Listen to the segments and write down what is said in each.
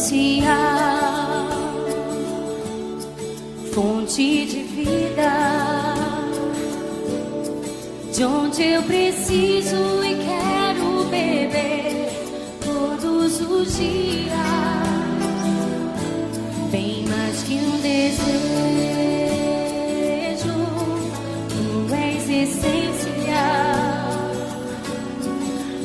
manancial, fonte de vida, de onde eu preciso e quero beber todos os dias, bem mais que um desejo, tu és essencial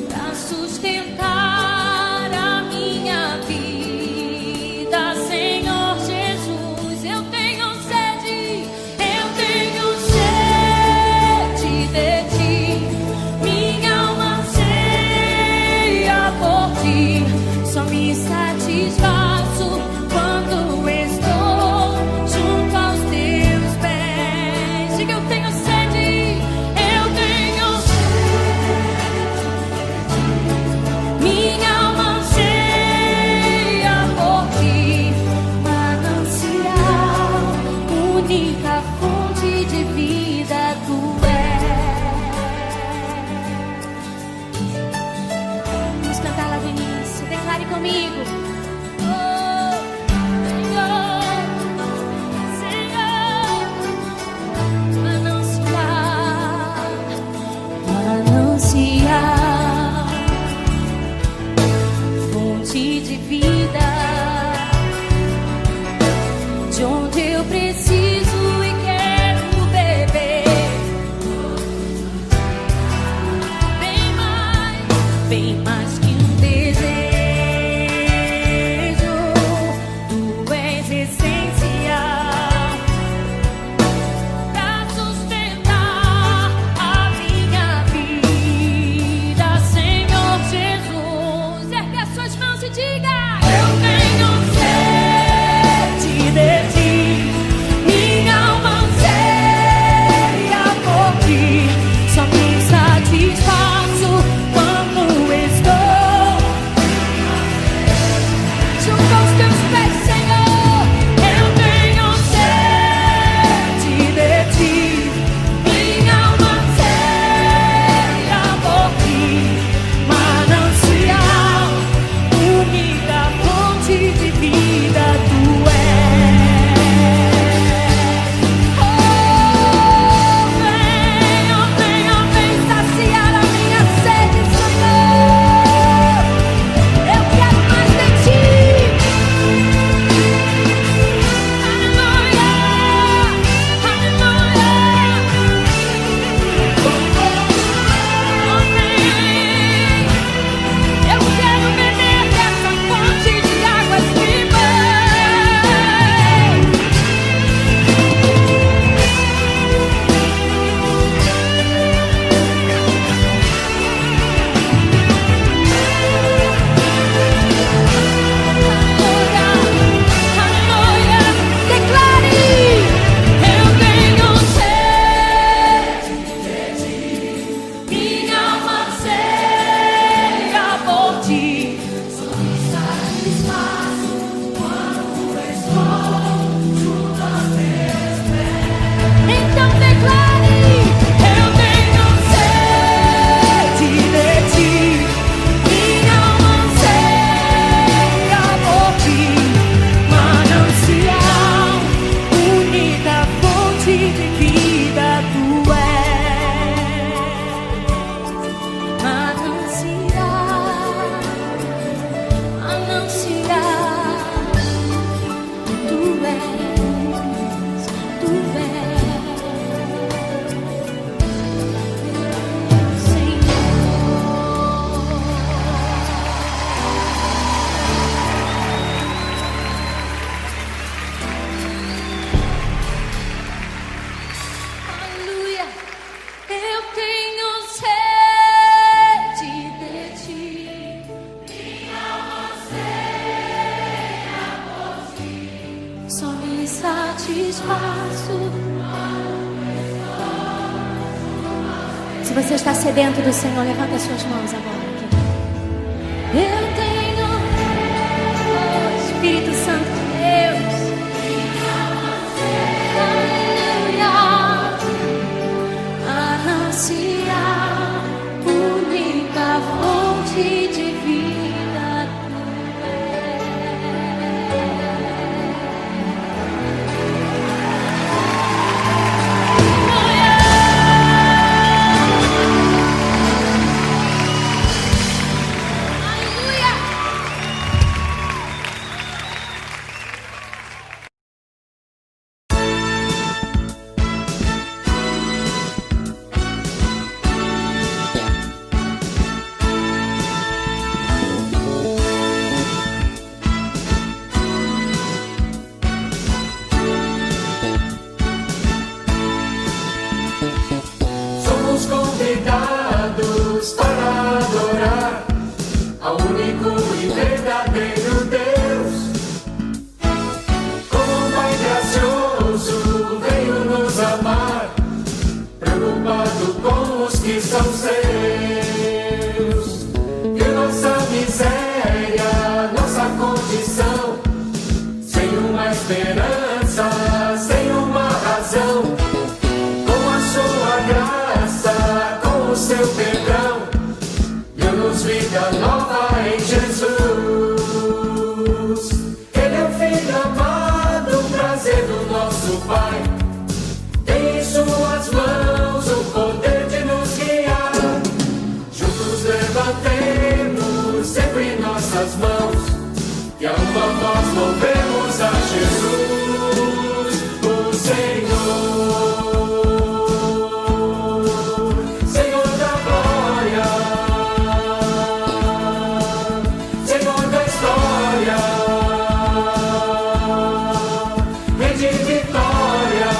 para sustentar a minha vida, Senhor Jesus. Eu tenho sede de ti, minha alma anseia por ti, só me satisfaço quando estou junto aos teus pés. Diga, eu tenho sede. Minha alma anseia por ti, manancial, única fonte de vida tu és. Vamos cantar lá do início, declare comigo. Oh, Senhor, Senhor, manancial, manancial, fonte de vida, de onde eu preciso e quero beber bem mais que um desejo, tu és essencial para sustentar a minha vida, Senhor Jesus. Ergue as suas mãos e diga: eu tenho sede de ti, minha alma anseia por ti, só me satisfaço quando estou junto aos teus pés, Senhor. Eu tenho sede de ti, minha alma anseia por ti, manancial, única fonte de vida tu és. Oh, vem saciar a minha sede, Senhor. Eu quero mais de ti. Aleluia, aleluia. Eu quero beber dessa fonte de águas vivas. Aleluia, declare: eu tenho sede de ti, minha alma anseia por ti, só me satisfaço quando estou junto aos teus pés. Então declare: eu tenho sede de ti, minha alma anseia por ti, manancial, única fonte de vida tu és. Manancial, manancial, tu és, tu és, Senhor. Aleluia. Eu tenho sede de ti, minha alma anseia por ti, só me satisfaço. Se você está sedento do Senhor, levanta as suas mãos agora. Eu tenho, oh, Espírito Santo de Deus, aleluia, manancial, única fonte de vida tu és. convidados para adorar ao único e verdadeiro Deus. Como um Pai gracioso veio nos amar, preocupado com os que são seus. Viu nossa miséria, nossa condição, sem uma esperança, sem uma razão. Com a sua graça, com o seu perdão, deu-nos vida nova em Jesus. Ele é o Filho amado, o prazer do nosso Pai. Tem em suas mãos o poder de nos guiar. Juntos levantemos sempre nossas mãos e a uma voz louvemos a Jesus, o Senhor. Senhor da glória, Senhor da história, Rei de vitória.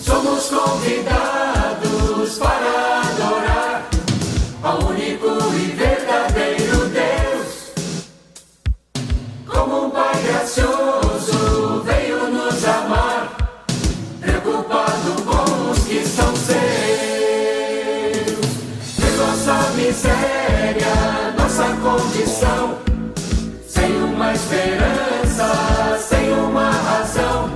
Somos convidados para adorar ao único e verdadeiro Deus. Como um Pai gracioso veio nos amar, preocupado com os que são seus. De nossa miséria, nossa condição, sem uma esperança, sem uma razão.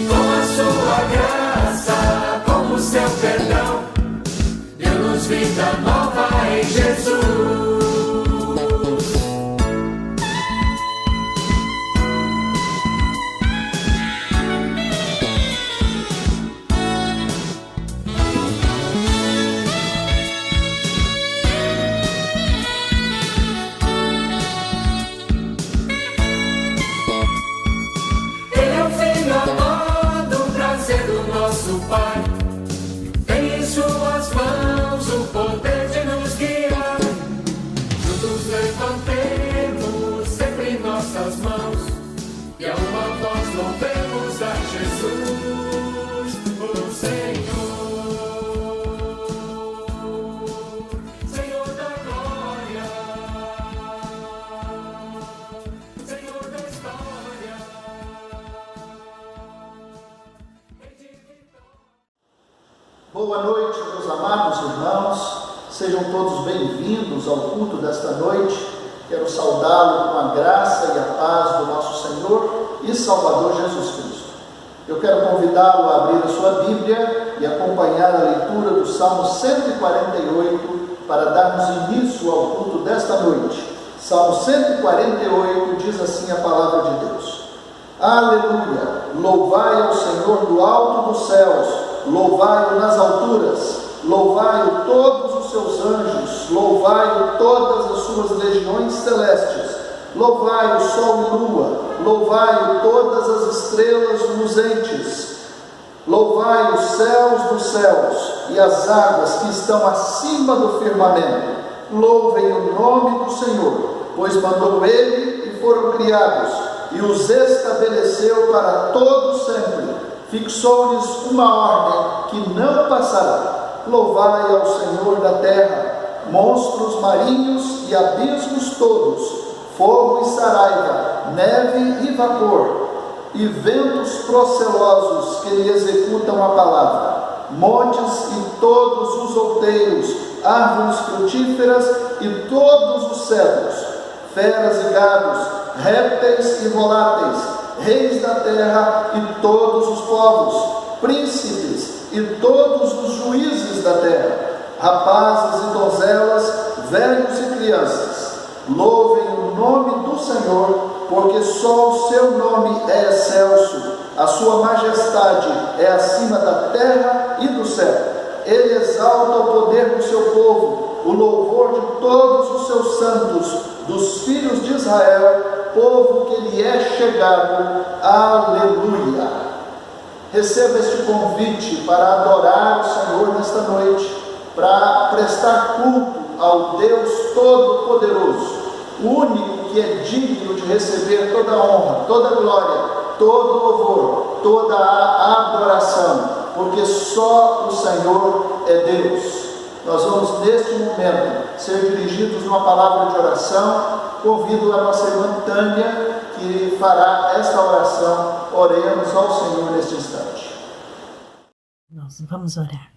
Com a sua graça, com o seu perdão, deu-nos vida nova em Jesus. Ele é o Filho amado, o prazer do nosso Pai. Tem em suas mãos o poder de nos guiar. Juntos levantemos sempre nossas mãos e a uma voz louvemos a Jesus, o Senhor. Senhor da glória, Senhor da história, Rei de vitória. Boa noite, meus amados irmãos. Sejam todos bem-vindos ao culto desta noite. Quero saudá-lo com a graça e a paz do nosso Senhor e Salvador Jesus Cristo. Eu quero convidá-lo a abrir a sua Bíblia e acompanhar a leitura do Salmo 148 para darmos início ao culto desta noite. Salmo 148 diz assim a palavra de Deus: Aleluia! Louvai ao Senhor do alto dos céus, louvai-o nas alturas, louvai-o todos os seus anjos, louvai-o todas as suas legiões celestes, louvai o sol e lua, louvai-o todas as estrelas luzentes, louvai os céus dos céus e as águas que estão acima do firmamento. Louvem o nome do Senhor, pois mandou ele e foram criados, e os estabeleceu para todo sempre. Fixou-lhes uma ordem que não passará. Louvai ao Senhor da terra, monstros marinhos e abismos todos, fogo e saraiva, neve e vapor, e ventos procelosos que lhe executam a palavra, montes e todos os outeiros, árvores frutíferas e todos os cedros, feras e gados, répteis e voláteis, reis da terra e todos os povos, príncipes e todos os juízes da terra, rapazes e donzelas, velhos e crianças. Louvem o nome do Senhor, porque só o seu nome é excelso, a sua majestade é acima da terra e do céu. Ele exalta o poder do seu povo, o louvor de todos os seus santos, dos filhos de Israel, povo que lhe é chegado. Aleluia! Receba este convite para adorar o Senhor nesta noite, para prestar culto ao Deus Todo-Poderoso, o único que é digno de receber toda a honra, toda a glória, todo o louvor, toda a adoração. porque só o Senhor é Deus. Nós vamos neste momento ser dirigidos numa palavra de oração. Convido a nossa irmã Tânia, que fará esta oração. Oremos ao Senhor neste instante. Nós vamos orar.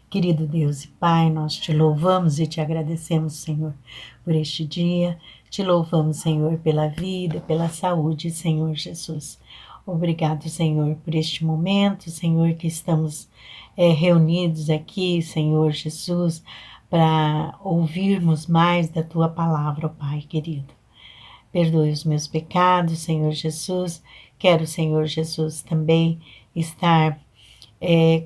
Querido Deus e Pai, nós te louvamos e te agradecemos, Senhor, por este dia. Te louvamos, Senhor, pela vida, pela saúde, Senhor Jesus. Obrigado, Senhor, por este momento, Senhor, que estamos reunidos aqui, Senhor Jesus, para ouvirmos mais da Tua palavra, ó Pai querido. Perdoe os meus pecados, Senhor Jesus. Quero, Senhor Jesus, também estar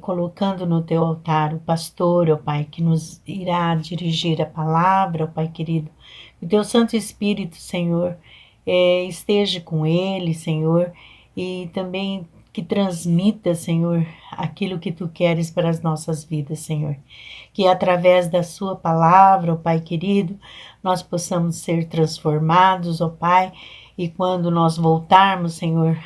colocando no Teu altar o pastor, ó Pai, que nos irá dirigir a palavra, ó Pai querido. Que o Teu Santo Espírito, Senhor, esteja com ele, Senhor, e também que transmita, Senhor, aquilo que Tu queres para as nossas vidas, Senhor. Que através da Sua palavra, ó Pai querido, nós possamos ser transformados, ó Pai, e quando nós voltarmos, Senhor,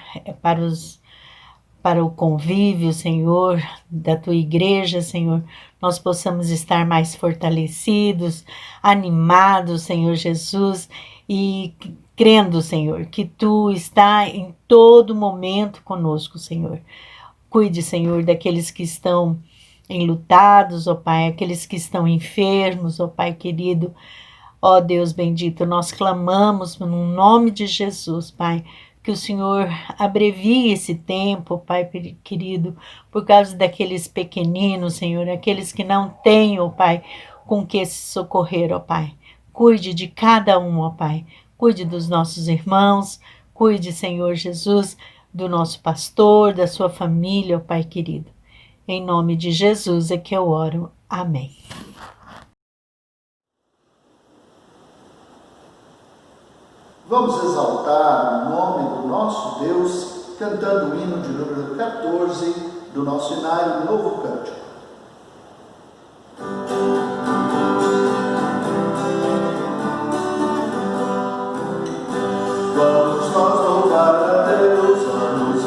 para o convívio, Senhor, da Tua igreja, Senhor, nós possamos estar mais fortalecidos, animados, Senhor Jesus, e crendo, Senhor, que Tu está em todo momento conosco, Senhor. Cuide, Senhor, daqueles que estão enlutados, ó Pai, aqueles que estão enfermos, ó Pai querido. Ó Deus bendito, nós clamamos no nome de Jesus, Pai, que o Senhor abrevie esse tempo, Pai querido, por causa daqueles pequeninos, Senhor, aqueles que não têm, ó Pai, com que se socorrer, ó Pai. Cuide de cada um, ó Pai. Cuide dos nossos irmãos, cuide, Senhor Jesus, do nosso pastor, da sua família, ó Pai querido. Em nome de Jesus é que eu oro. Amém. Vamos exaltar o nome do nosso Deus, cantando o hino de número 14 do nosso inário Novo Cântico. Vamos nós louvar a Deus, vamos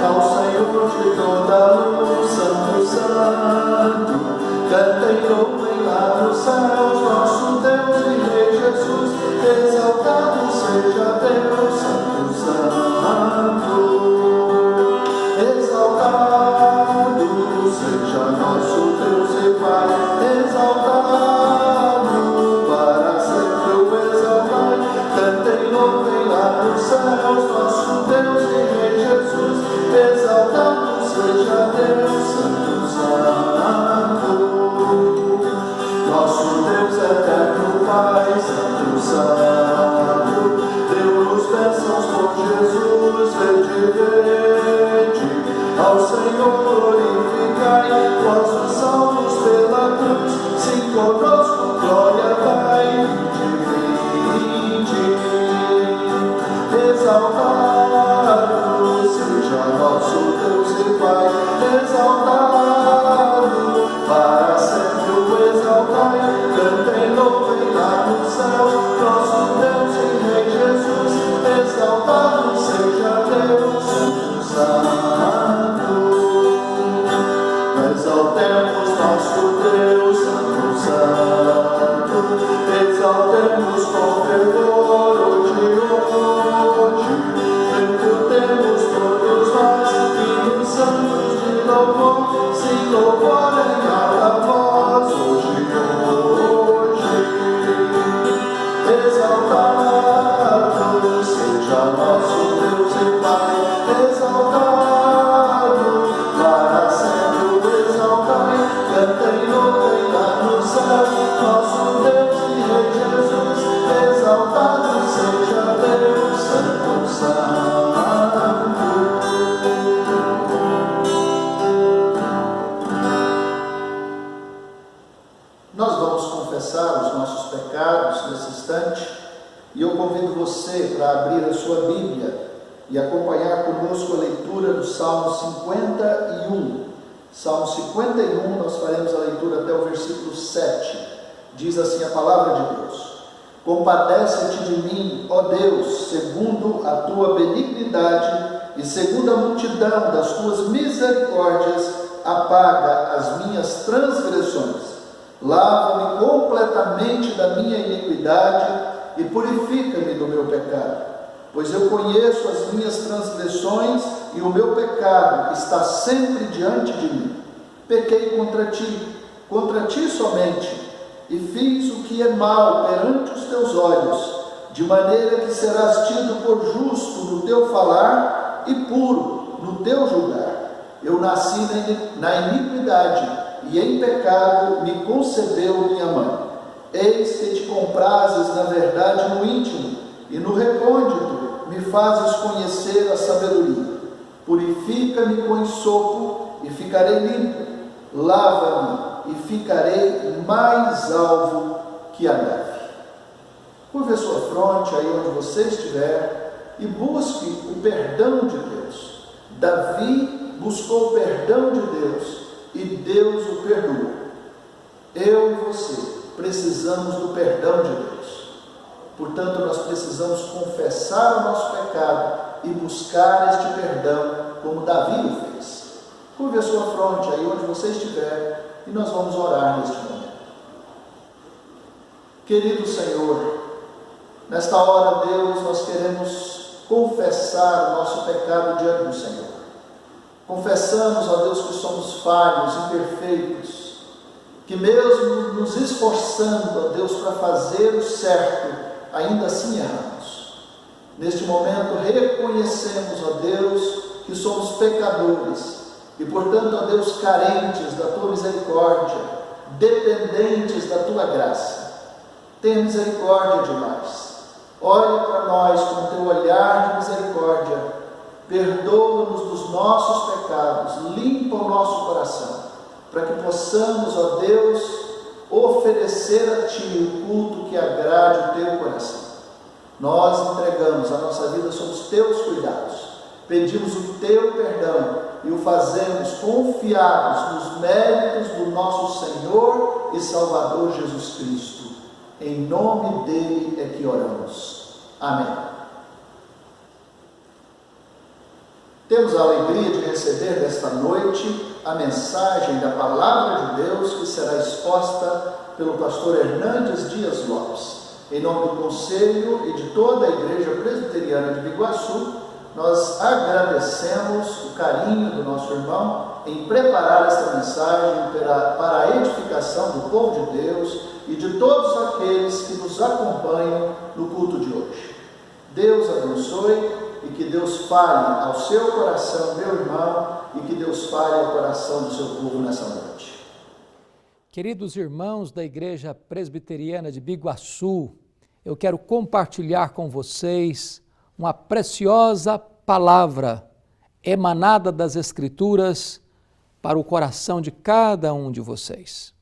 ao Senhor de toda a luz, Santo, Santo. Cantem, louvem lá nos céus, nosso Deus e Rei Jesus. Exaltado seja Deus, Santo, Santo. Exaltado seja nosso Deus e Pai. Exaltado para sempre o exaltai. Cantem, louvem lá nos céus, nosso Deus e Rei Jesus. Exaltado seja Deus, Santo, Santo. Nosso Deus eterno Pai, Santo, Santo, deu-nos bênçãos por Jesus, vede, ao Senhor glorificai, vós os salvos pela cruz, sim conosco glória dai, vinde, exaltado seja nosso Deus e Pai, exaltado para sempre o exaltai. Cantem, louvem lá no céu, nosso Deus e Rei Jesus. Exaltado seja Deus, Santo, Santo. Exaltemos nosso Deus, Santo, Santo. Exaltemos com fervor hoje. Recordemos todos nós, hinos santos de louvor, se louvorem a voz hoje. Exaltado seja nosso Deus e Pai, exaltado para sempre o exaltai. Cantem, louvem lá no céu, nosso Deus e Rei Jesus. Exaltado seja Deus, Santo, Santo. Nós vamos confessar os nossos pecados nesse instante e eu convido você para abrir a sua Bíblia e acompanhar conosco a leitura do Salmo 51. Salmo 51, nós faremos a leitura até o versículo 7. Diz assim a palavra de Deus: Compadece-te de mim, ó Deus, segundo a tua benignidade, e segundo a multidão das tuas misericórdias, apaga as minhas transgressões. Lava-me completamente da minha iniquidade e purifica-me do meu pecado. Pois eu conheço as minhas transgressões e o meu pecado está sempre diante de mim. Pequei contra ti somente, e fiz o que é mal perante os teus olhos, de maneira que serás tido por justo no teu falar e puro no teu julgar. Eu nasci na iniquidade, e em pecado me concebeu minha mãe. Eis que te comprases na verdade no íntimo, e no recôndito me fazes conhecer a sabedoria. Purifica-me com ensopo, e ficarei limpo. Lava-me, e ficarei mais alvo que a neve. Curve a sua fronte aí onde você estiver e busque o perdão de Deus. Davi buscou o perdão de Deus e Deus o perdoou. Eu e você precisamos do perdão de Deus. Portanto, nós precisamos confessar o nosso pecado e buscar este perdão como Davi o fez. Curve a sua fronte aí onde você estiver e nós vamos orar neste momento. Querido Senhor, nesta hora, Deus, nós queremos confessar o nosso pecado diante do Senhor. Confessamos, ó Deus, que somos falhos, imperfeitos, que mesmo nos esforçando, ó Deus, para fazer o certo, ainda assim erramos. Neste momento, reconhecemos, ó Deus, que somos pecadores e, portanto, ó Deus, carentes da Tua misericórdia, dependentes da Tua graça. Tenha misericórdia de nós. Olhe para nós com o Teu olhar de misericórdia. Perdoa-nos dos nossos pecados. Limpa o nosso coração, para que possamos, ó Deus, oferecer a Ti o culto que agrade o Teu coração. Nós entregamos a nossa vida sob os Teus cuidados. Pedimos o Teu perdão e o fazemos confiados nos méritos do nosso Senhor e Salvador Jesus Cristo. Em nome dele é que oramos. Amém. Temos a alegria de receber nesta noite a mensagem da Palavra de Deus que será exposta pelo pastor Hernandes Dias Lopes. Em nome do Conselho e de toda a Igreja Presbiteriana de Biguaçu, nós agradecemos o carinho do nosso irmão em preparar esta mensagem para a edificação do povo de Deus e de todos aqueles que nos acompanham no culto de hoje. Deus abençoe e que Deus fale ao seu coração, meu irmão, e que Deus fale ao coração do seu povo nessa noite. Queridos irmãos da Igreja Presbiteriana de Biguaçu, eu quero compartilhar com vocês uma preciosa palavra emanada das Escrituras para o coração de cada um de vocês.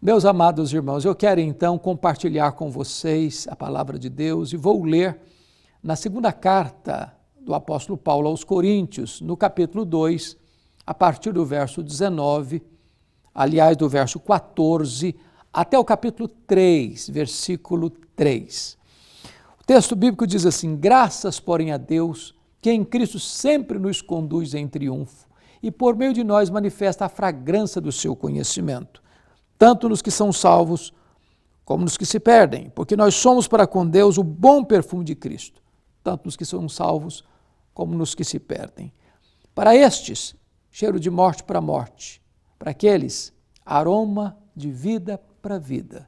Meus amados irmãos, eu quero então compartilhar com vocês a palavra de Deus e vou ler na segunda carta do apóstolo Paulo aos Coríntios, no capítulo 2, a partir do verso 19, aliás, do verso 14, até o capítulo 3, versículo 3. O texto bíblico diz assim: graças, porém, a Deus, que em Cristo sempre nos conduz em triunfo e por meio de nós manifesta a fragrância do seu conhecimento, tanto nos que são salvos como nos que se perdem, porque nós somos para com Deus o bom perfume de Cristo, tanto nos que são salvos como nos que se perdem. Para estes, cheiro de morte para morte, para aqueles, aroma de vida para vida.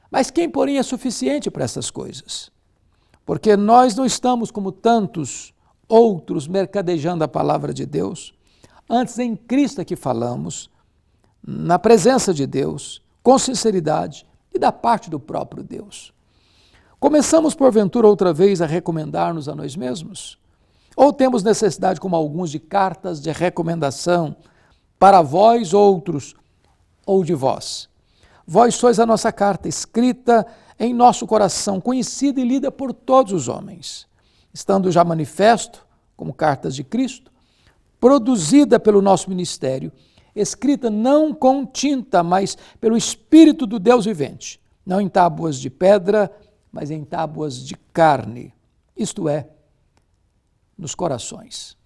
Mas quem, porém, é suficiente para essas coisas? Porque nós não estamos como tantos outros mercadejando a palavra de Deus. Antes, em Cristo é que falamos, na presença de Deus, com sinceridade e da parte do próprio Deus. Começamos, porventura, outra vez a recomendar-nos a nós mesmos? Ou temos necessidade, como alguns, de cartas de recomendação para vós outros ou de vós? Vós sois a nossa carta, escrita em nosso coração, conhecida e lida por todos os homens, estando já manifesto, como cartas de Cristo, produzida pelo nosso ministério, escrita não com tinta, mas pelo Espírito do Deus vivente, não em tábuas de pedra, mas em tábuas de carne, isto é, nos corações.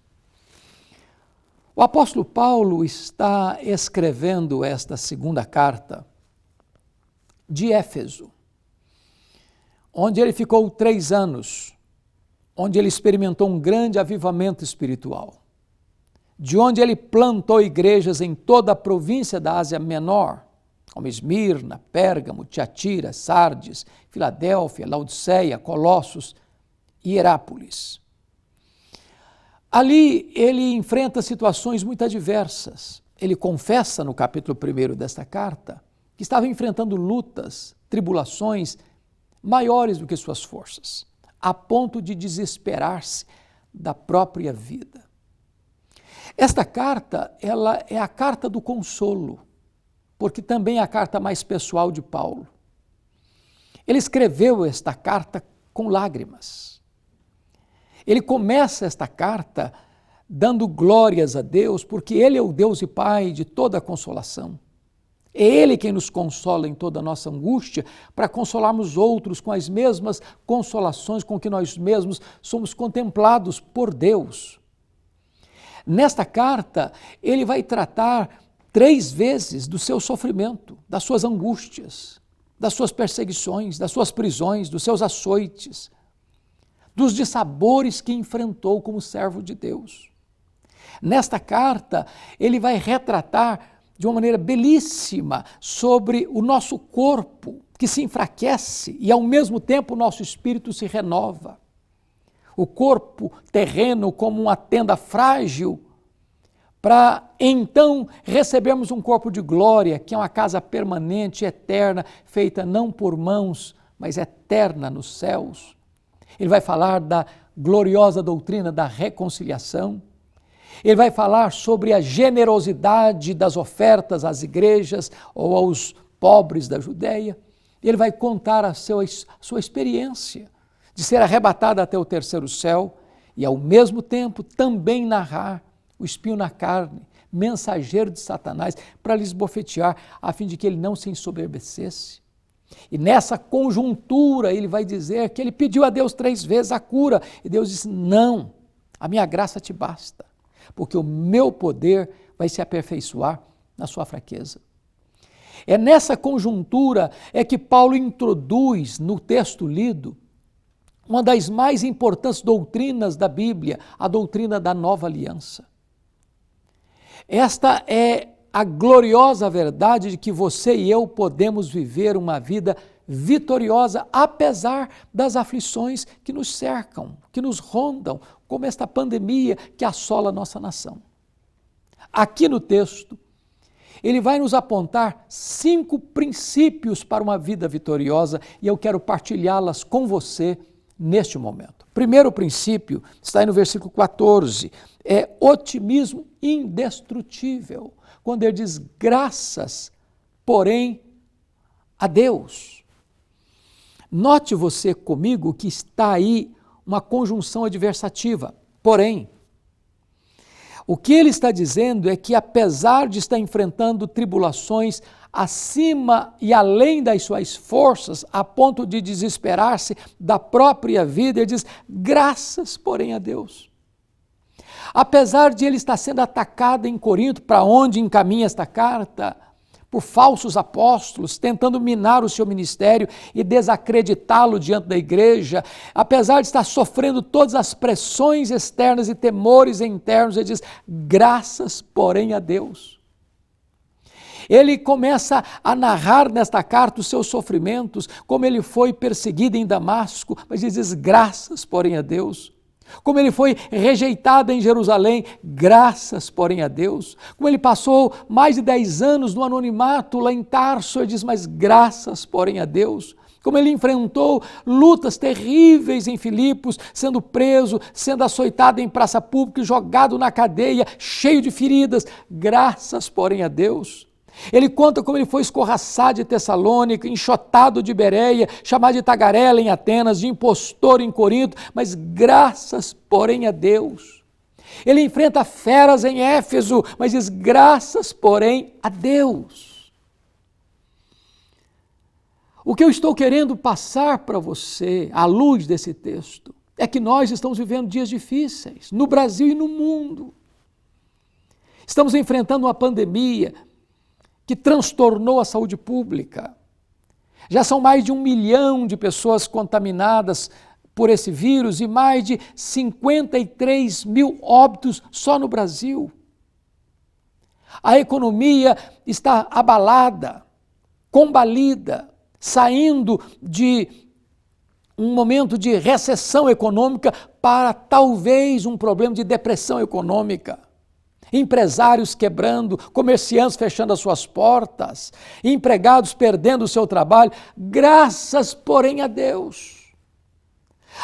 O apóstolo Paulo está escrevendo esta segunda carta de Éfeso, onde ele ficou 3 anos, onde ele experimentou um grande avivamento espiritual, de onde ele plantou igrejas em toda a província da Ásia Menor, como Esmirna, Pérgamo, Tiatira, Sardes, Filadélfia, Laodiceia, Colossos e Herápolis. Ali ele enfrenta situações muito adversas. Ele confessa no capítulo 1 desta carta que estava enfrentando lutas, tribulações maiores do que suas forças, a ponto de desesperar-se da própria vida. Esta carta, ela é a carta do consolo, porque também é a carta mais pessoal de Paulo. Ele escreveu esta carta com lágrimas. Ele começa esta carta dando glórias a Deus, porque Ele é o Deus e Pai de toda a consolação. É Ele quem nos consola em toda a nossa angústia, para consolarmos outros com as mesmas consolações com que nós mesmos somos contemplados por Deus. Nesta carta, ele vai tratar 3 vezes do seu sofrimento, das suas angústias, das suas perseguições, das suas prisões, dos seus açoites, dos dissabores que enfrentou como servo de Deus. Nesta carta, ele vai retratar de uma maneira belíssima sobre o nosso corpo, que se enfraquece e ao mesmo tempo o nosso espírito se renova. O corpo terreno como uma tenda frágil, para então recebermos um corpo de glória, que é uma casa permanente, eterna, feita não por mãos, mas eterna nos céus. Ele vai falar da gloriosa doutrina da reconciliação. Ele vai falar sobre a generosidade das ofertas às igrejas ou aos pobres da Judéia. Ele vai contar a sua experiência de ser arrebatado até o 3º céu e, ao mesmo tempo, também narrar o espinho na carne, mensageiro de Satanás, para lhes bofetear, a fim de que ele não se ensoberbecesse. E nessa conjuntura ele vai dizer que ele pediu a Deus 3 vezes a cura, e Deus disse: não, a minha graça te basta, porque o meu poder vai se aperfeiçoar na sua fraqueza. É nessa conjuntura é que Paulo introduz no texto lido uma das mais importantes doutrinas da Bíblia, a doutrina da nova aliança. Esta é a gloriosa verdade de que você e eu podemos viver uma vida vitoriosa, apesar das aflições que nos cercam, que nos rondam, como esta pandemia que assola a nossa nação. Aqui no texto, ele vai nos apontar 5 princípios para uma vida vitoriosa e eu quero partilhá-las com você neste momento. Primeiro princípio está aí no versículo 14, é otimismo indestrutível, quando ele diz graças, porém, a Deus. Note você comigo que está aí uma conjunção adversativa, porém. O que ele está dizendo é que, apesar de estar enfrentando tribulações acima e além das suas forças, a ponto de desesperar-se da própria vida, ele diz, graças, porém, a Deus. Apesar de ele estar sendo atacado em Corinto, para onde encaminha esta carta, por falsos apóstolos, tentando minar o seu ministério e desacreditá-lo diante da igreja, apesar de estar sofrendo todas as pressões externas e temores internos, ele diz, graças, porém, a Deus. Ele começa a narrar nesta carta os seus sofrimentos, como ele foi perseguido em Damasco, mas ele diz, graças, porém, a Deus. Como ele foi rejeitado em Jerusalém, graças, porém, a Deus. Como ele passou mais de 10 anos no anonimato lá em Tarso, ele diz, mas graças, porém, a Deus. Como ele enfrentou lutas terríveis em Filipos, sendo preso, sendo açoitado em praça pública, jogado na cadeia, cheio de feridas, graças, porém, a Deus. Ele conta como ele foi escorraçado de Tessalônica, enxotado de Bereia, chamado de tagarela em Atenas, de impostor em Corinto, mas graças, porém, a Deus. Ele enfrenta feras em Éfeso, mas diz graças, porém, a Deus. O que eu estou querendo passar para você, à luz desse texto, é que nós estamos vivendo dias difíceis, no Brasil e no mundo. Estamos enfrentando uma pandemia que transtornou a saúde pública. Já são mais de 1 milhão de pessoas contaminadas por esse vírus e mais de 53 mil óbitos só no Brasil. A economia está abalada, combalida, saindo de um momento de recessão econômica para talvez um problema de depressão econômica. Empresários quebrando, comerciantes fechando as suas portas, empregados perdendo o seu trabalho, graças, porém, a Deus.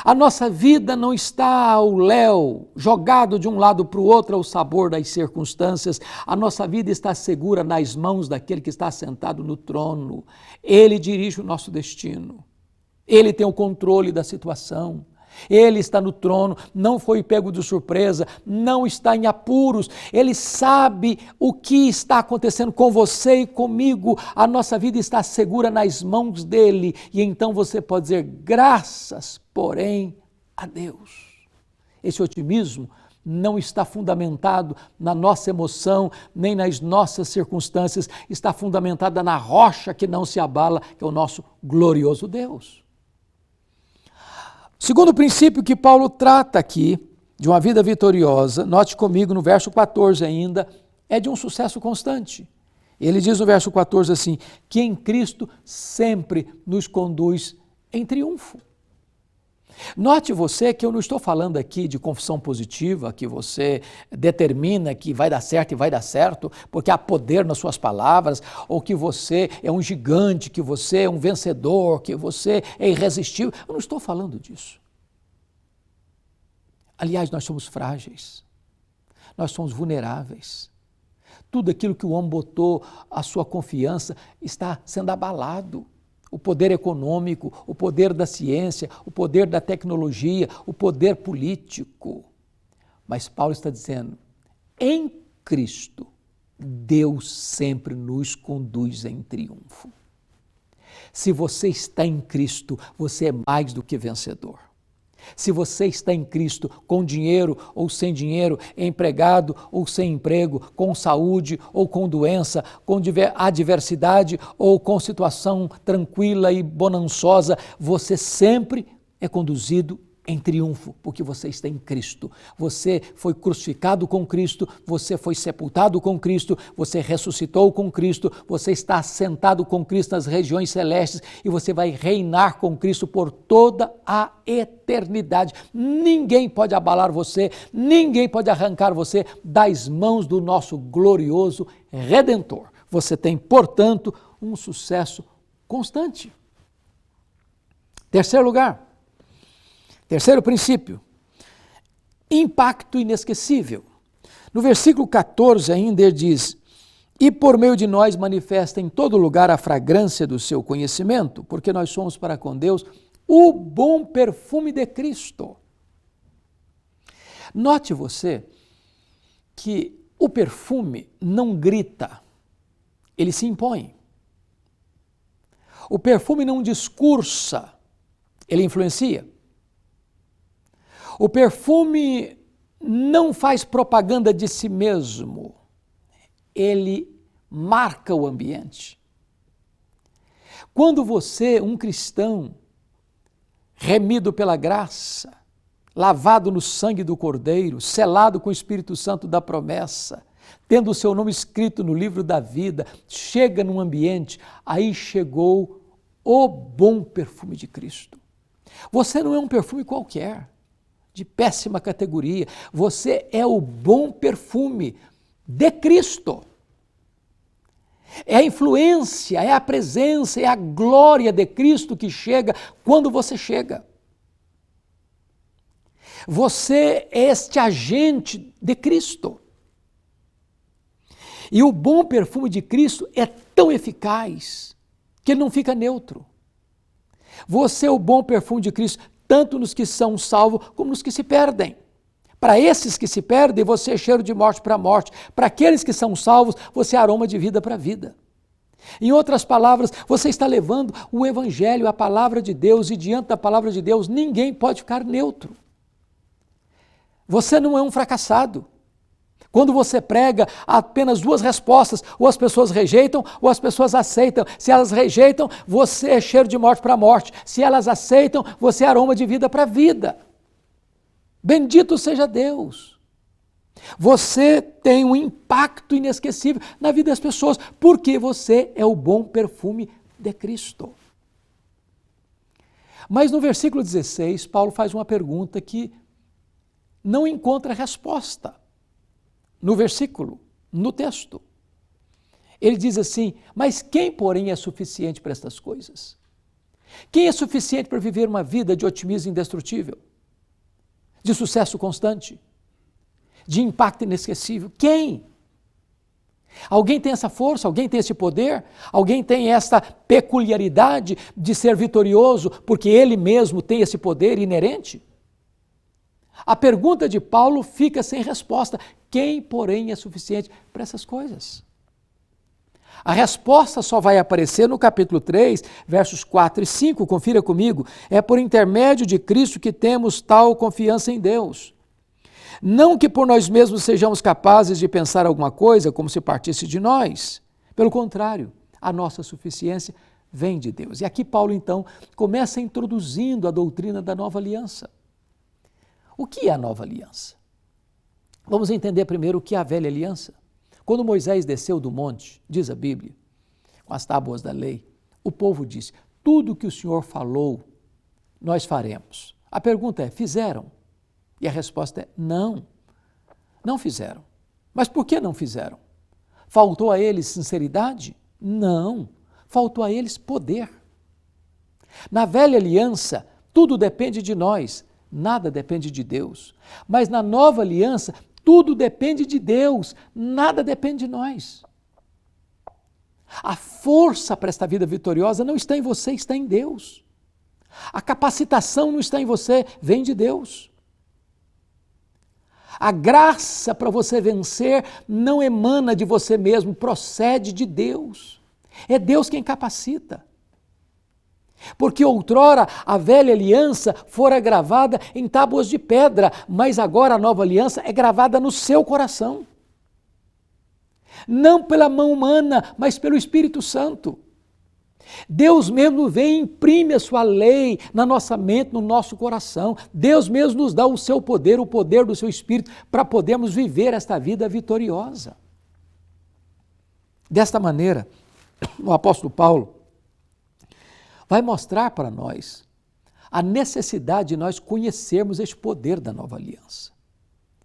A nossa vida não está ao léu, jogado de um lado para o outro ao sabor das circunstâncias. A nossa vida está segura nas mãos daquele que está sentado no trono. Ele dirige o nosso destino. Ele tem o controle da situação. Ele está no trono, não foi pego de surpresa, não está em apuros. Ele sabe o que está acontecendo com você e comigo. A nossa vida está segura nas mãos dele. E então você pode dizer, graças, porém, a Deus. Esse otimismo não está fundamentado na nossa emoção, nem nas nossas circunstâncias. Está fundamentada na rocha que não se abala, que é o nosso glorioso Deus. Segundo princípio que Paulo trata aqui, de uma vida vitoriosa, note comigo no verso 14 ainda, é de um sucesso constante. Ele diz no verso 14 assim, que em Cristo sempre nos conduz em triunfo. Note você que eu não estou falando aqui de confissão positiva, que você determina que vai dar certo e vai dar certo, porque há poder nas suas palavras, ou que você é um gigante, que você é um vencedor, que você é irresistível. Eu não estou falando disso. Aliás, nós somos frágeis, nós somos vulneráveis. Tudo aquilo que o homem botou a sua confiança está sendo abalado. O poder econômico, o poder da ciência, o poder da tecnologia, o poder político. Mas Paulo está dizendo, em Cristo, Deus sempre nos conduz em triunfo. Se você está em Cristo, você é mais do que vencedor. Se você está em Cristo, com dinheiro ou sem dinheiro, empregado ou sem emprego, com saúde ou com doença, com adversidade ou com situação tranquila e bonançosa, você sempre é conduzido em triunfo, porque você está em Cristo. Você foi crucificado com Cristo, você foi sepultado com Cristo, você ressuscitou com Cristo, você está assentado com Cristo nas regiões celestes e você vai reinar com Cristo por toda a eternidade. Ninguém pode abalar você, ninguém pode arrancar você das mãos do nosso glorioso Redentor. Você tem, portanto, um sucesso constante. Terceiro lugar. Terceiro princípio, impacto inesquecível. No versículo 14 ainda ele diz, e por meio de nós manifesta em todo lugar a fragrância do seu conhecimento, porque nós somos para com Deus o bom perfume de Cristo. Note você que o perfume não grita, ele se impõe. O perfume não discursa, ele influencia. O perfume não faz propaganda de si mesmo, ele marca o ambiente. Quando você, um cristão, remido pela graça, lavado no sangue do Cordeiro, selado com o Espírito Santo da promessa, tendo o seu nome escrito no livro da vida, chega num ambiente, aí chegou o bom perfume de Cristo. Você não é um perfume qualquer, de péssima categoria. Você é o bom perfume de Cristo. É a influência, é a presença, é a glória de Cristo que chega quando você chega. Você é este agente de Cristo. E o bom perfume de Cristo é tão eficaz que ele não fica neutro. Você é o bom perfume de Cristo, tanto nos que são salvos como nos que se perdem. Para esses que se perdem, você é cheiro de morte para morte. Para aqueles que são salvos, você é aroma de vida para vida. Em outras palavras, você está levando o Evangelho, a palavra de Deus, e diante da palavra de Deus, ninguém pode ficar neutro. Você não é um fracassado. Quando você prega, há apenas duas respostas: ou as pessoas rejeitam ou as pessoas aceitam. Se elas rejeitam, você é cheiro de morte para a morte. Se elas aceitam, você é aroma de vida para a vida. Bendito seja Deus. Você tem um impacto inesquecível na vida das pessoas, porque você é o bom perfume de Cristo. Mas no versículo 16, Paulo faz uma pergunta que não encontra resposta. No versículo, no texto. Ele diz assim: mas quem, porém, é suficiente para estas coisas? Quem é suficiente para viver uma vida de otimismo indestrutível? De sucesso constante? De impacto inesquecível? Quem? Alguém tem essa força? Alguém tem esse poder? Alguém tem essa peculiaridade de ser vitorioso porque ele mesmo tem esse poder inerente? A pergunta de Paulo fica sem resposta. Quem, porém, é suficiente para essas coisas? A resposta só vai aparecer no capítulo 3, versos 4 e 5, confira comigo. É por intermédio de Cristo que temos tal confiança em Deus. Não que por nós mesmos sejamos capazes de pensar alguma coisa como se partisse de nós. Pelo contrário, a nossa suficiência vem de Deus. E aqui Paulo, então, começa introduzindo a doutrina da nova aliança. O que é a nova aliança? Vamos entender primeiro o que é a velha aliança. Quando Moisés desceu do monte, diz a Bíblia, com as tábuas da lei, o povo disse: tudo que o Senhor falou, nós faremos. A pergunta é: fizeram? E a resposta é: não, não fizeram. Mas por que não fizeram? Faltou a eles sinceridade? Não, faltou a eles poder. Na velha aliança, tudo depende de nós, nada depende de Deus. Mas na nova aliança, tudo depende de Deus, nada depende de nós. A força para esta vida vitoriosa não está em você, está em Deus. A capacitação não está em você, vem de Deus. A graça para você vencer não emana de você mesmo, procede de Deus. É Deus quem capacita. Porque outrora a velha aliança fora gravada em tábuas de pedra, mas agora a nova aliança é gravada no seu coração. Não pela mão humana, mas pelo Espírito Santo. Deus mesmo vem e imprime a sua lei na nossa mente, no nosso coração. Deus mesmo nos dá o seu poder, o poder do seu Espírito, para podermos viver esta vida vitoriosa. Desta maneira, o apóstolo Paulo vai mostrar para nós a necessidade de nós conhecermos este poder da nova aliança.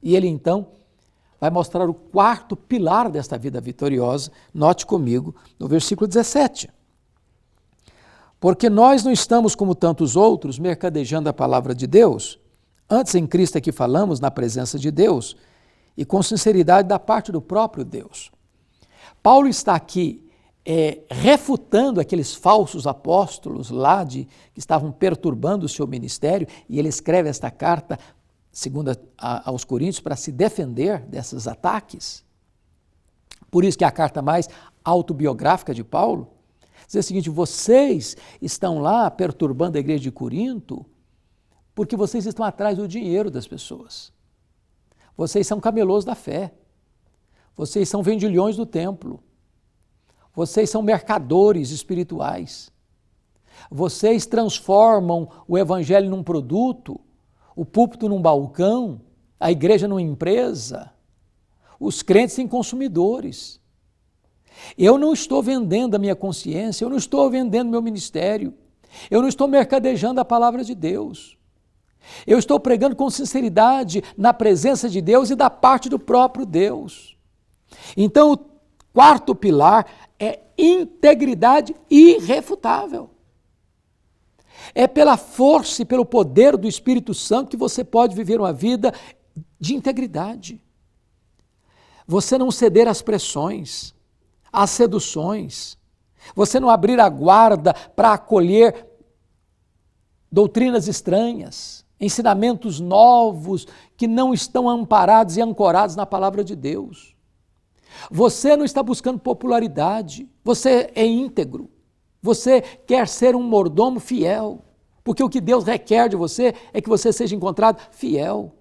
E ele então vai mostrar o quarto pilar desta vida vitoriosa, note comigo, no versículo 17. Porque nós não estamos como tantos outros, mercadejando a palavra de Deus, antes em Cristo é que falamos na presença de Deus e com sinceridade da parte do próprio Deus. Paulo está aqui refutando aqueles falsos apóstolos lá que estavam perturbando o seu ministério, e ele escreve esta carta, segundo aos Coríntios, para se defender desses ataques. Por isso que é a carta mais autobiográfica de Paulo. Diz o seguinte: vocês estão lá perturbando a igreja de Corinto porque vocês estão atrás do dinheiro das pessoas. Vocês são camelôs da fé. Vocês são vendilhões do templo. Vocês são mercadores espirituais. Vocês transformam o evangelho num produto, o púlpito num balcão, a igreja numa empresa, os crentes em consumidores. Eu não estou vendendo a minha consciência, eu não estou vendendo meu ministério, eu não estou mercadejando a palavra de Deus. Eu estou pregando com sinceridade na presença de Deus e da parte do próprio Deus. Então, o quarto pilar é integridade irrefutável. É pela força e pelo poder do Espírito Santo que você pode viver uma vida de integridade. Você não ceder às pressões, às seduções. Você não abrir a guarda para acolher doutrinas estranhas, ensinamentos novos que não estão amparados e ancorados na palavra de Deus. Você não está buscando popularidade, você é íntegro. Você quer ser um mordomo fiel, porque o que Deus requer de você é que você seja encontrado fiel.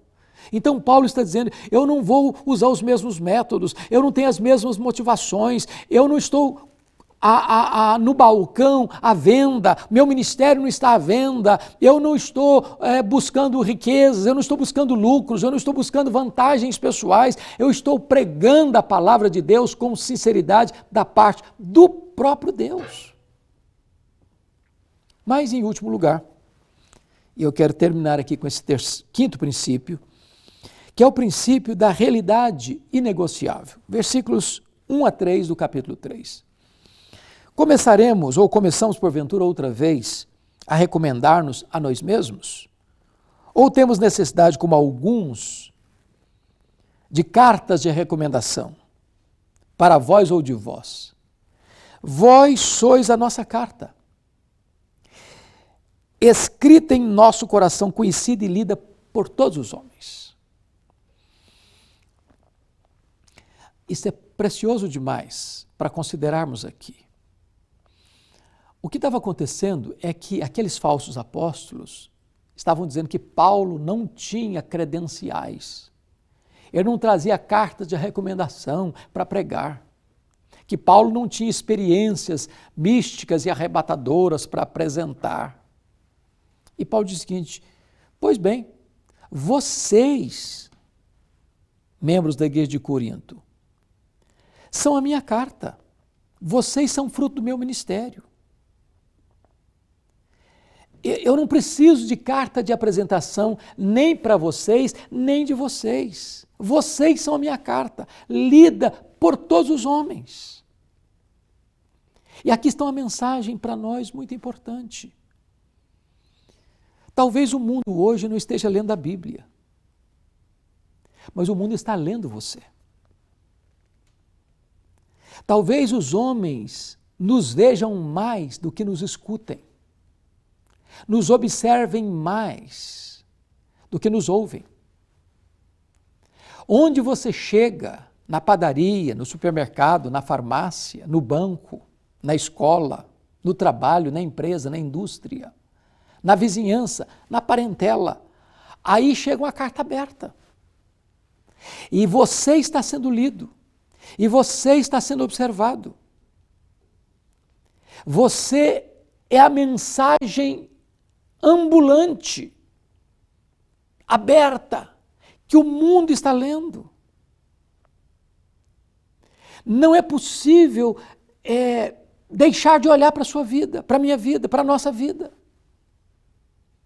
Então Paulo está dizendo, eu não vou usar os mesmos métodos, eu não tenho as mesmas motivações, eu não estou no balcão à venda, meu ministério não está à venda, eu não estou buscando riquezas, eu não estou buscando lucros, eu não estou buscando vantagens pessoais, eu estou pregando a palavra de Deus com sinceridade da parte do próprio Deus. Mas em último lugar, e eu quero terminar aqui com esse quinto princípio, que é o princípio da realidade inegociável. Versículos 1 a 3 do capítulo 3. Começamos porventura outra vez a recomendar-nos a nós mesmos? Ou temos necessidade, como alguns, de cartas de recomendação, para vós ou de vós? Vós sois a nossa carta, escrita em nosso coração, conhecida e lida por todos os homens. Isso é precioso demais para considerarmos aqui. O que estava acontecendo é que aqueles falsos apóstolos estavam dizendo que Paulo não tinha credenciais. Ele não trazia cartas de recomendação para pregar. Que Paulo não tinha experiências místicas e arrebatadoras para apresentar. E Paulo diz o seguinte, pois bem, vocês, membros da igreja de Corinto, são a minha carta. Vocês são fruto do meu ministério. Eu não preciso de carta de apresentação nem para vocês, nem de vocês. Vocês são a minha carta, lida por todos os homens. E aqui está uma mensagem para nós muito importante. Talvez o mundo hoje não esteja lendo a Bíblia, mas o mundo está lendo você. Talvez os homens nos vejam mais do que nos escutem. Nos observem mais do que nos ouvem. Onde você chega, na padaria, no supermercado, na farmácia, no banco, na escola, no trabalho, na empresa, na indústria, na vizinhança, na parentela, aí chega uma carta aberta. E você está sendo lido, e você está sendo observado. Você é a mensagem ambulante, aberta, que o mundo está lendo. Não é possível deixar de olhar para a sua vida, para a minha vida, para a nossa vida.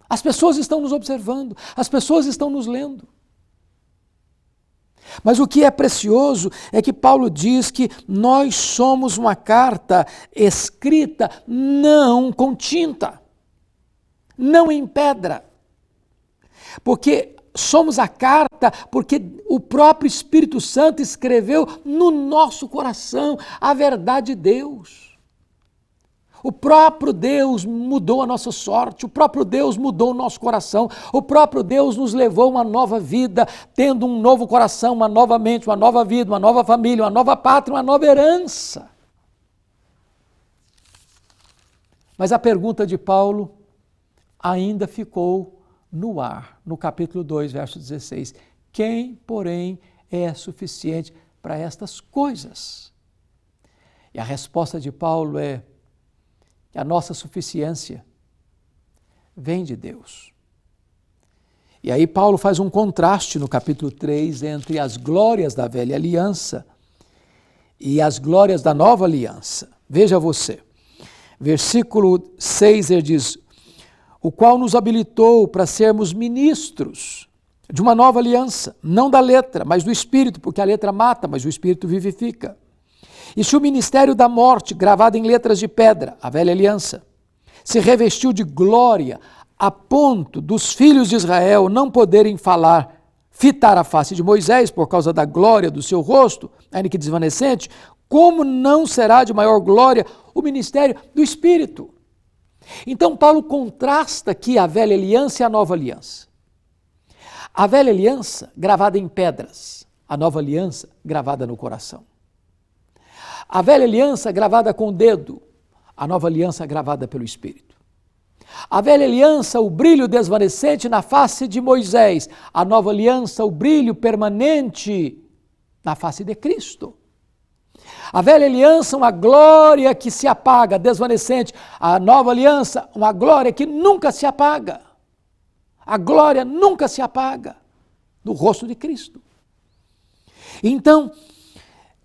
As pessoas estão nos observando, as pessoas estão nos lendo. Mas o que é precioso é que Paulo diz que nós somos uma carta escrita não com tinta, não em pedra, porque somos a carta, porque o próprio Espírito Santo escreveu no nosso coração a verdade de Deus. O próprio Deus mudou a nossa sorte, o próprio Deus mudou o nosso coração, o próprio Deus nos levou a uma nova vida, tendo um novo coração, uma nova mente, uma nova vida, uma nova família, uma nova pátria, uma nova herança. Mas a pergunta de Paulo ainda ficou no ar, no capítulo 2, verso 16. Quem, porém, é suficiente para estas coisas? E a resposta de Paulo é que a nossa suficiência vem de Deus. E aí Paulo faz um contraste no capítulo 3 entre as glórias da velha aliança e as glórias da nova aliança. Veja você, versículo 6 ele diz, o qual nos habilitou para sermos ministros de uma nova aliança, não da letra, mas do Espírito, porque a letra mata, mas o Espírito vivifica. E se o ministério da morte, gravado em letras de pedra, a velha aliança, se revestiu de glória a ponto dos filhos de Israel não poderem fitar a face de Moisés por causa da glória do seu rosto, ainda que desvanecente, como não será de maior glória o ministério do Espírito? Então Paulo contrasta aqui a velha aliança e a nova aliança. A velha aliança gravada em pedras, a nova aliança gravada no coração. A velha aliança gravada com o dedo, a nova aliança gravada pelo Espírito. A velha aliança, o brilho desvanecente na face de Moisés. A nova aliança, o brilho permanente na face de Cristo. A velha aliança, uma glória que se apaga, desvanecente. A nova aliança, uma glória que nunca se apaga. A glória nunca se apaga do rosto de Cristo. Então,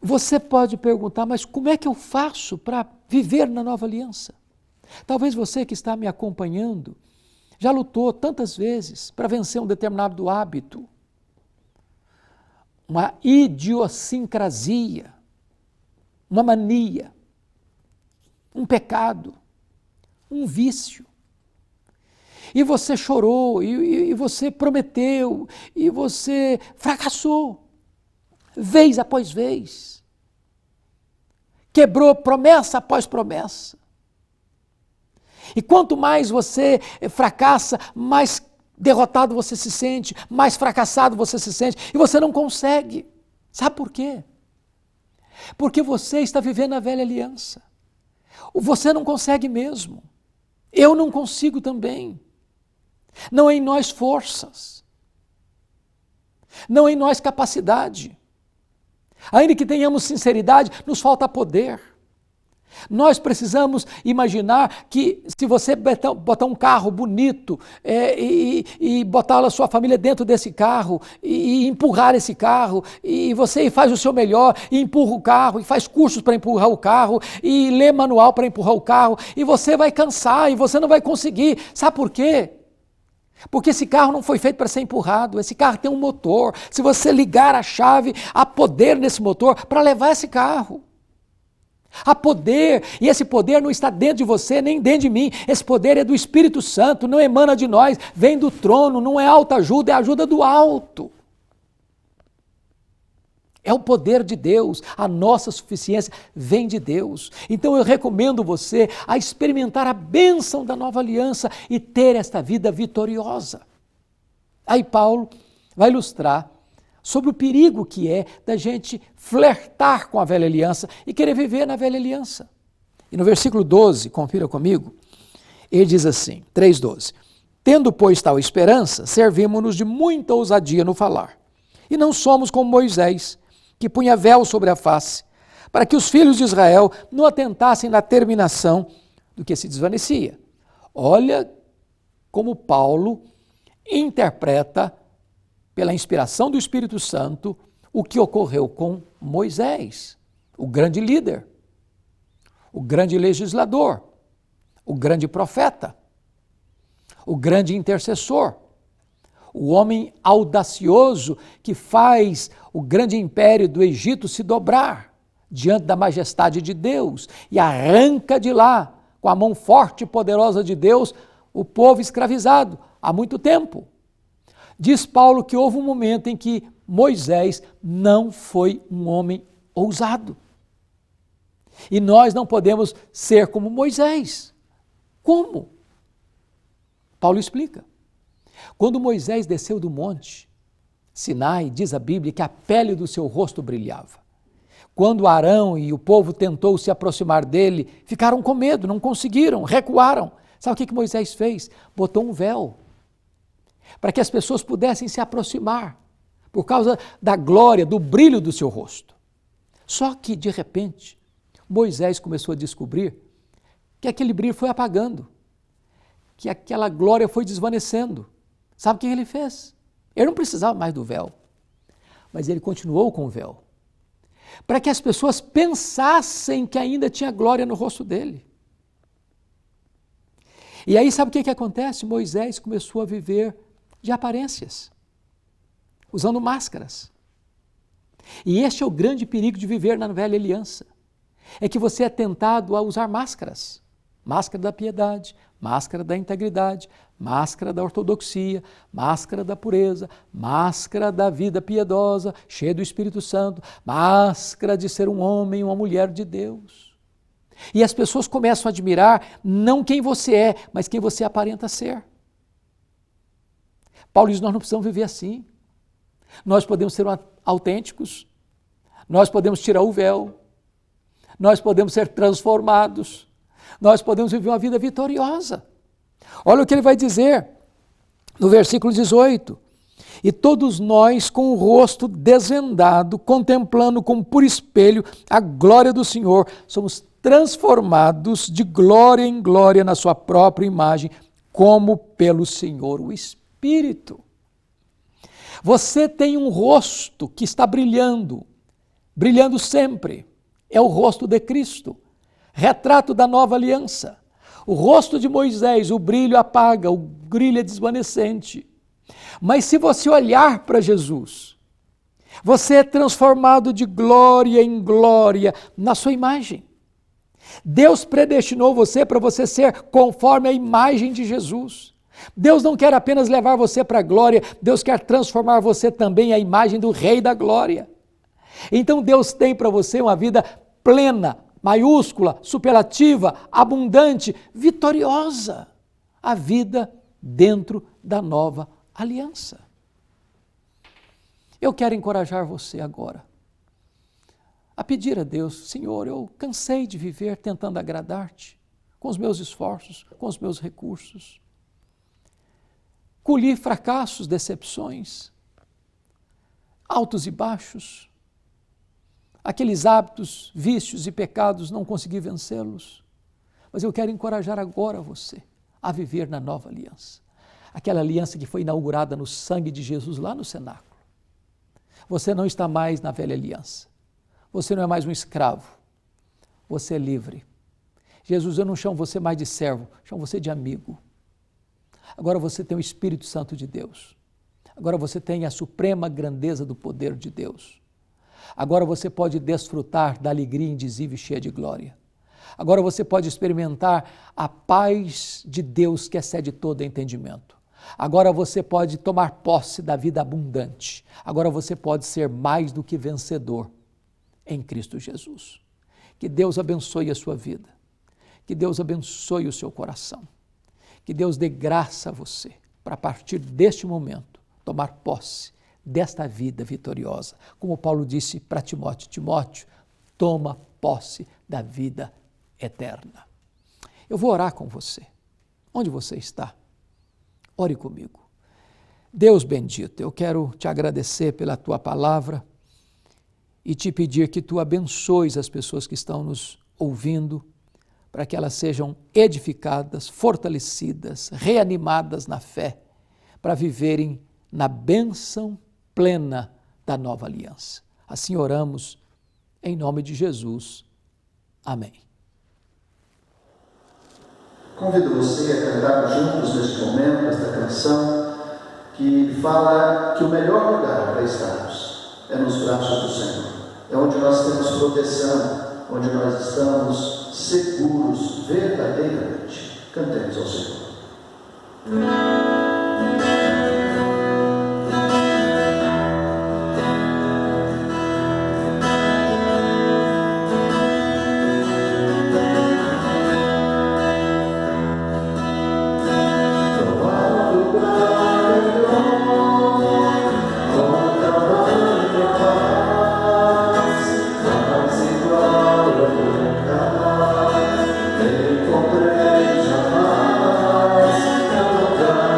você pode perguntar, mas como é que eu faço para viver na nova aliança? Talvez você que está me acompanhando já lutou tantas vezes para vencer um determinado hábito, uma idiosincrasia, uma mania, um pecado, um vício. E você chorou, e você prometeu, e você fracassou, vez após vez. Quebrou promessa após promessa. E quanto mais você fracassa, mais derrotado você se sente, mais fracassado você se sente, e você não consegue. Sabe por quê? Porque você está vivendo a velha aliança. Você não consegue mesmo. Eu não consigo também. Não é em nós forças. Não é em nós capacidade. Ainda que tenhamos sinceridade, nos falta poder. Nós precisamos imaginar que se você botar um carro bonito e botar a sua família dentro desse carro e empurrar esse carro, e você faz o seu melhor e empurra o carro, e faz cursos para empurrar o carro, e lê manual para empurrar o carro, e você vai cansar e você não vai conseguir. Sabe por quê? Porque esse carro não foi feito para ser empurrado, esse carro tem um motor. Se você ligar a chave, há poder nesse motor para levar esse carro. Há poder, e esse poder não está dentro de você, nem dentro de mim. Esse poder é do Espírito Santo, não emana de nós, vem do trono, não é autoajuda, é ajuda do alto. É o poder de Deus, a nossa suficiência vem de Deus. Então eu recomendo você a experimentar a bênção da nova aliança e ter esta vida vitoriosa. Aí Paulo vai ilustrar sobre o perigo que é da gente flertar com a velha aliança e querer viver na velha aliança. E no versículo 12, confira comigo, ele diz assim, 3:12, tendo, pois, tal esperança, servimos-nos de muita ousadia no falar. E não somos como Moisés, que punha véu sobre a face, para que os filhos de Israel não atentassem na terminação do que se desvanecia. Olha como Paulo interpreta, pela inspiração do Espírito Santo, o que ocorreu com Moisés, o grande líder, o grande legislador, o grande profeta, o grande intercessor, o homem audacioso que faz o grande império do Egito se dobrar diante da majestade de Deus e arranca de lá, com a mão forte e poderosa de Deus, o povo escravizado há muito tempo. Diz Paulo que houve um momento em que Moisés não foi um homem ousado. E nós não podemos ser como Moisés. Como? Paulo explica. Quando Moisés desceu do monte Sinai, diz a Bíblia que a pele do seu rosto brilhava. Quando Arão e o povo tentou se aproximar dele, ficaram com medo, não conseguiram, recuaram. Sabe o que Moisés fez? Botou um véu para que as pessoas pudessem se aproximar por causa da glória, do brilho do seu rosto. Só que, de repente, Moisés começou a descobrir que aquele brilho foi apagando, que aquela glória foi desvanecendo. Sabe o que ele fez? Ele não precisava mais do véu, mas ele continuou com o véu, para que as pessoas pensassem que ainda tinha glória no rosto dele. E aí sabe o que acontece? Moisés começou a viver de aparências, usando máscaras. E este é o grande perigo de viver na velha aliança, é que você é tentado a usar máscaras. Máscara da piedade, máscara da integridade, máscara da ortodoxia, máscara da pureza, máscara da vida piedosa, cheia do Espírito Santo, máscara de ser um homem, uma mulher de Deus. E as pessoas começam a admirar não quem você é, mas quem você aparenta ser. Paulo diz, nós não precisamos viver assim. Nós podemos ser autênticos, nós podemos tirar o véu, nós podemos ser transformados, nós podemos viver uma vida vitoriosa. Olha o que ele vai dizer no versículo 18. E todos nós, com o rosto desvendado, contemplando como por espelho a glória do Senhor, somos transformados de glória em glória na sua própria imagem, como pelo Senhor, o Espírito. Você tem um rosto que está brilhando, brilhando sempre. É o rosto de Cristo, retrato da nova aliança. O rosto de Moisés, o brilho apaga, o brilho é desvanecente. Mas se você olhar para Jesus, você é transformado de glória em glória na sua imagem. Deus predestinou você para você ser conforme a imagem de Jesus. Deus não quer apenas levar você para a glória, Deus quer transformar você também à imagem do Rei da Glória. Então Deus tem para você uma vida plena, maiúscula, superlativa, abundante, vitoriosa. A vida dentro da nova aliança. Eu quero encorajar você agora a pedir a Deus: Senhor, eu cansei de viver tentando agradar-te com os meus esforços, com os meus recursos. Colhi fracassos, decepções, altos e baixos. Aqueles hábitos, vícios e pecados, não consegui vencê-los. Mas eu quero encorajar agora você a viver na nova aliança. Aquela aliança que foi inaugurada no sangue de Jesus lá no cenáculo. Você não está mais na velha aliança. Você não é mais um escravo. Você é livre. Jesus, eu não chamo você mais de servo, chamo você de amigo. Agora você tem o Espírito Santo de Deus. Agora você tem a suprema grandeza do poder de Deus. Agora você pode desfrutar da alegria indizível e cheia de glória. Agora você pode experimentar a paz de Deus que excede todo entendimento. Agora você pode tomar posse da vida abundante. Agora você pode ser mais do que vencedor em Cristo Jesus. Que Deus abençoe a sua vida. Que Deus abençoe o seu coração. Que Deus dê graça a você para, a partir deste momento, tomar posse desta vida vitoriosa. Como Paulo disse para Timóteo: Timóteo, toma posse da vida eterna. Eu vou orar com você. Onde você está? Ore comigo. Deus bendito, eu quero te agradecer pela tua palavra e te pedir que tu abençoes as pessoas que estão nos ouvindo, para que elas sejam edificadas, fortalecidas, reanimadas na fé, para viverem na bênção plena da nova aliança. Assim oramos, em nome de Jesus. Amém. Convido você a cantar juntos neste momento esta canção que fala que o melhor lugar para estarmos é nos braços do Senhor. É onde nós temos proteção, onde nós estamos seguros verdadeiramente. Cantemos ao Senhor. Encontrei jamais teu lugar.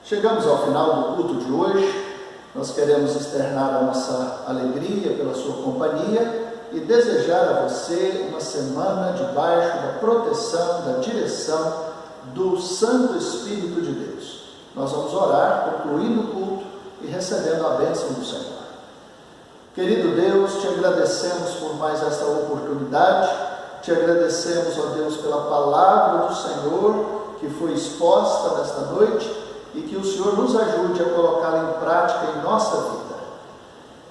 Chegamos ao final do culto de hoje. Nós queremos externar a nossa alegria pela sua companhia e desejar a você uma semana debaixo da proteção, da direção do Santo Espírito de Deus. Nós vamos orar, concluindo o culto e recebendo a bênção do Senhor. Querido Deus, te agradecemos por mais esta oportunidade, te agradecemos, ó Deus, pela palavra do Senhor que foi exposta nesta noite e que o Senhor nos ajude a colocá-la em prática em nossa vida.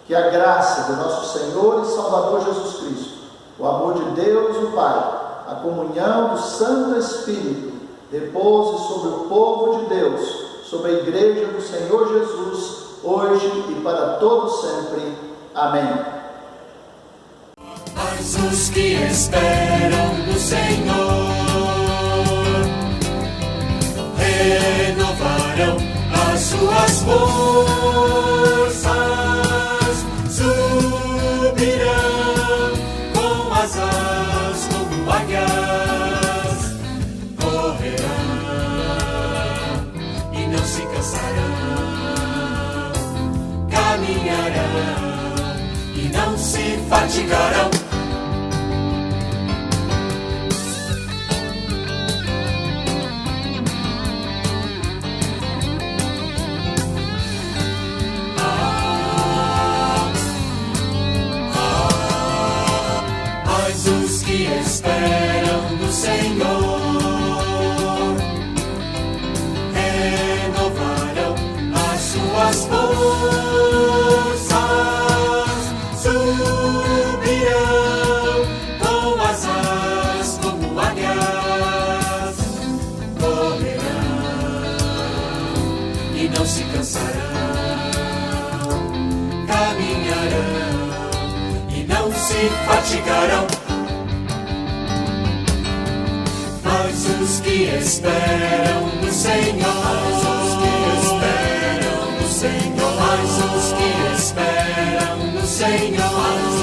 Que a graça do nosso Senhor e Salvador Jesus Cristo, o amor de Deus, o Pai, a comunhão do Santo Espírito, repouse sobre o povo de Deus, sobre a igreja do Senhor Jesus, hoje e para todos sempre. Amém. Mas os que esperam no Senhor renovarão as suas forças, subirão com asas como águias, correrão e não se cansarão, caminharão e não se fatigarão. Mas os que esperam no Senhor renovarão as suas forças, subirão com asas como águias, correrão e não se cansarão, caminharão e não se fatigarão. Mas os que esperam no Senhor, os que esperam no Senhor, mas os que esperam no Senhor,